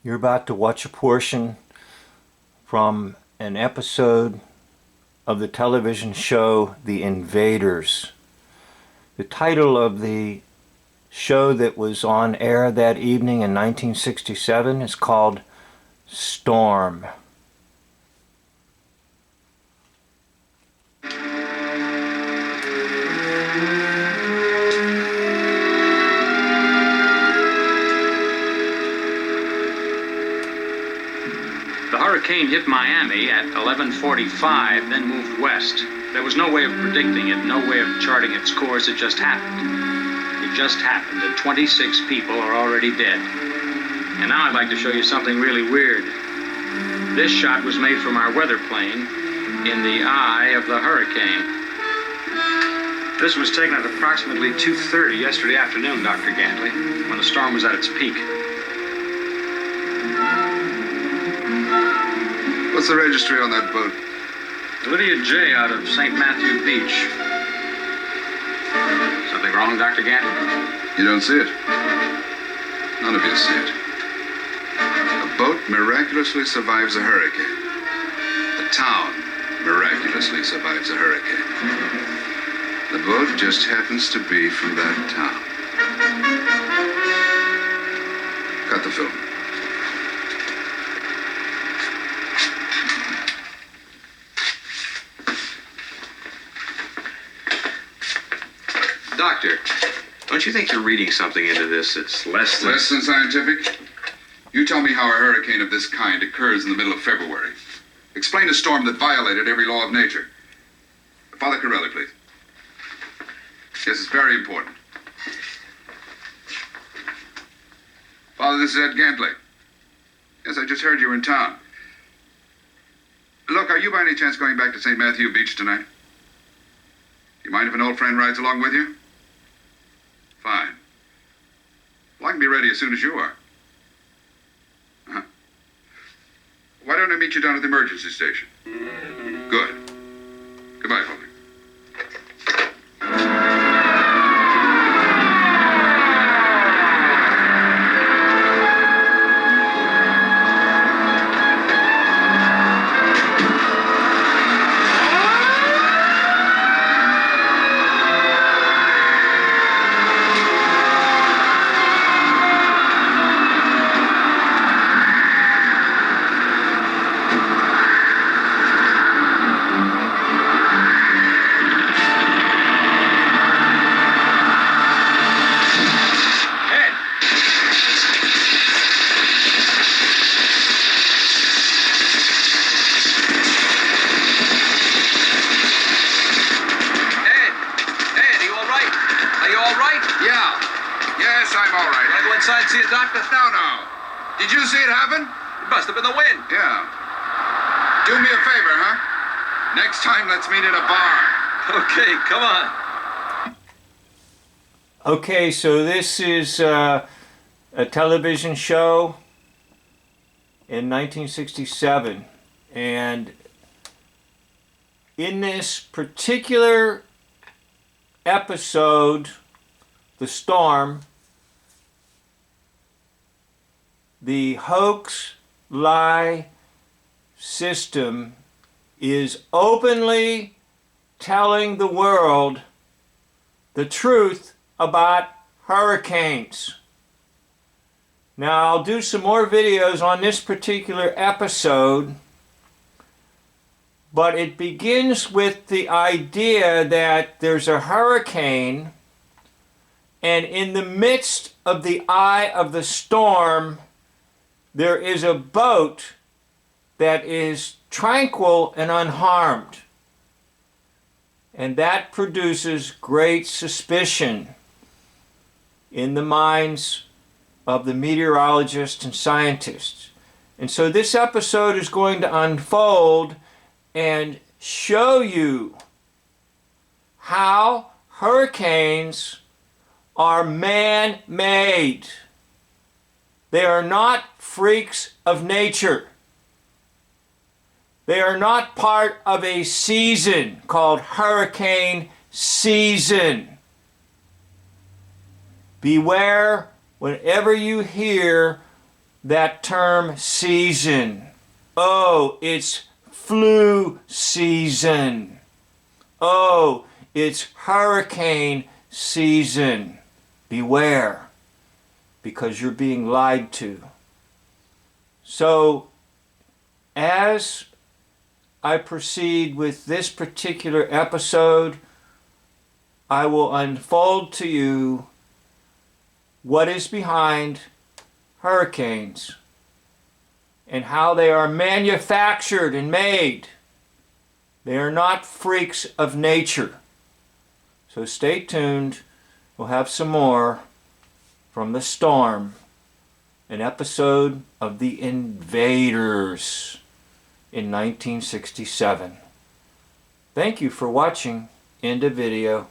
You're about to watch a portion from an episode of the television show The Invaders. The title of the show that was on air that evening in 1967 is called Storm. The hurricane hit Miami at 11:45, then moved west. There was no way of predicting it, no way of charting its course. It just happened. It just happened, and 26 people are already dead. And now I'd like to show you something really weird. This shot was made from our weather plane in the eye of the hurricane. This was taken at approximately 2:30 yesterday afternoon, Dr. Gantley, when the storm was at its peak. What's the registry on that boat? Lydia J. out of St. Matthew Beach. Something wrong, Dr. Gantley? You don't see it. None of you see it. A boat miraculously survives a hurricane. The town miraculously survives a hurricane. The boat just happens to be from that town. Cut the film. Doctor, don't you think you're reading something into this that's less than... Less than scientific? You tell me how a hurricane of this kind occurs in the middle of February. Explain a storm that violated every law of nature. Father Corelli, please. Yes, it's very important. Father, this is Ed Gantley. Yes, I just heard you were in town. Look, are you by any chance going back to St. Matthew Beach tonight? Do you mind if an old friend rides along with you? Fine. Well, I can be ready as soon as you are. Uh-huh. Why don't I meet you down at the emergency station? Good. Goodbye, Father. See it, Doctor? No. Did you see it happen? It must have been the wind. Yeah. Do me a favor, huh? Next time, let's meet at a bar. Okay, come on. Okay, so this is a television show in 1967, and in this particular episode, The Storm, the hoax lie system is openly telling the world the truth about hurricanes. Now, I'll do some more videos on this particular episode, but it begins with the idea that there's a hurricane, and in the midst of the eye of the storm, there is a boat that is tranquil and unharmed. And that produces great suspicion in the minds of the meteorologists and scientists. And so this episode is going to unfold and show you how hurricanes are man-made. They are not freaks of nature. They are not part of a season called hurricane season. Beware whenever you hear that term season. Oh, it's flu season. Oh, it's hurricane season. Beware, because you're being lied to. So, as I proceed with this particular episode, I will unfold to you what is behind hurricanes and how they are manufactured and made. They are not freaks of nature. So stay tuned. We'll have some more from the storm, an episode of The Invaders in 1967. Thank you for watching. End of video.